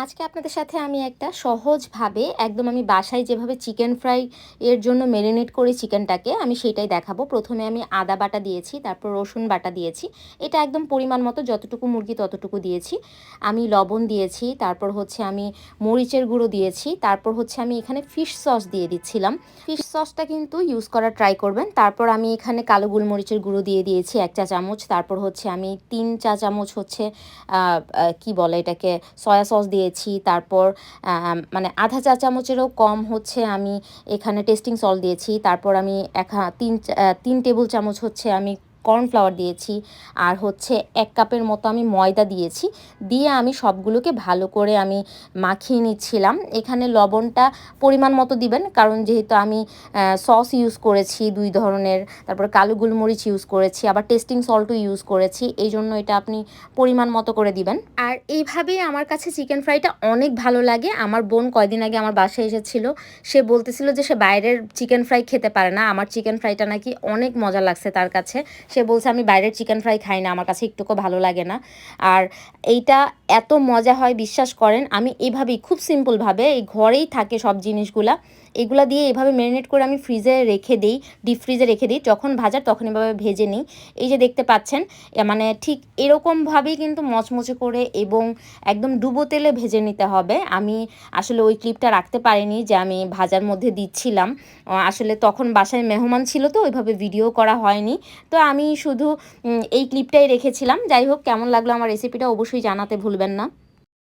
আজকে আপনাদের সাথে আমি একটা সহজভাবে একদম আমি বাসায় যেভাবে চিকেন ফ্রাই এর জন্য মেরিনেট করি চিকেনটাকে আমি সেটাই দেখাবো। প্রথমে আমি আদা বাটা দিয়েছি, তারপর রসুন বাটা দিয়েছি। এটা একদম পরিমাণ মতো যতটুকু মুরগি ততটুকু দিয়েছি। আমি লবণ দিয়েছি, তারপর হচ্ছে আমি মরিচের গুঁড়ো দিয়েছি, তারপর হচ্ছে আমি এখানে ফিশ সস দিয়ে দিচ্ছিলাম। ফিশ সসটা কিন্তু ইউজ করার ট্রাই করবেন। তারপর আমি এখানে কালো গোলমরিচের গুঁড়ো দিয়ে দিয়েছি 1 চা চামচ। তারপর হচ্ছে আমি 3 চা চামচ হচ্ছে কি বলে এটাকে সয়া সস দিয়েছি। তারপর মানে আধা চা চামচেরও কম হচ্ছে আমি এখানে টেস্টিং সল্ট দিয়েছি। তারপর আমি 3 টেবিল চামচ হচ্ছে আমি কর্নফ্লাওয়ার দিয়েছি। আর হচ্ছে 1 কাপের মতো আমি ময়দা দিয়েছি। দিয়ে আমি সবগুলোকে ভালো করে আমি মাখিয়ে নিচ্ছিলাম। এখানে লবণটা পরিমাণ মতো দিবেন, কারণ যেহেতু আমি সস ইউজ করেছি 2 ধরনের, তারপর কালো গোলমরিচ ইউজ করেছি, আবার টেস্টিং সল্টও ইউজ করেছি, এই জন্য এটা আপনি পরিমাণ মতো করে দিবেন। আর এইভাবেই আমার কাছে চিকেন ফ্রাইটা অনেক ভালো লাগে। আমার বোন কয়দিন আগে আমার বাসায় এসেছিল, সে বলতেছিল যে সে বাইরের চিকেন ফ্রাই খেতে পারে না, আমার চিকেন ফ্রাইটা নাকি অনেক মজা লাগছে তার কাছে। সে বলছে আমি বাইরের চিকেন ফ্রাই খাই না, আমার কাছে একটুকু ভালো লাগে না। আর এইটা এত মজা হয় বিশ্বাস করেন। আমি এভাবেই খুব সিম্পলভাবে এই ঘরেই থাকে সব জিনিসগুলা, এগুলা দিয়ে এভাবে ম্যারিনেট করে আমি ফ্রিজে রেখে দিই, ডিপ ফ্রিজে রেখে দিই, যখন ভাজার তখন এভাবে ভেজে নিই। এই যে দেখতে পাচ্ছেন, মানে ঠিক এরকমভাবেই কিন্তু মচমচে করে এবং একদম ডুবো তেলে ভেজে নিতে হবে। আমি আসলে ওই ক্লিপটা রাখতে পারিনি যে আমি ভাজার মধ্যে দিচ্ছিলাম। আসলে তখন বাসায় মেহমান ছিল, তো ওইভাবে ভিডিও করা হয়নি। তো আমি শুধু এই ক্লিপটাই রেখেছিলাম। যাই হোক, কেমন লাগলো আমার রেসিপিটা অবশ্যই জানাতে ভুলবেন না।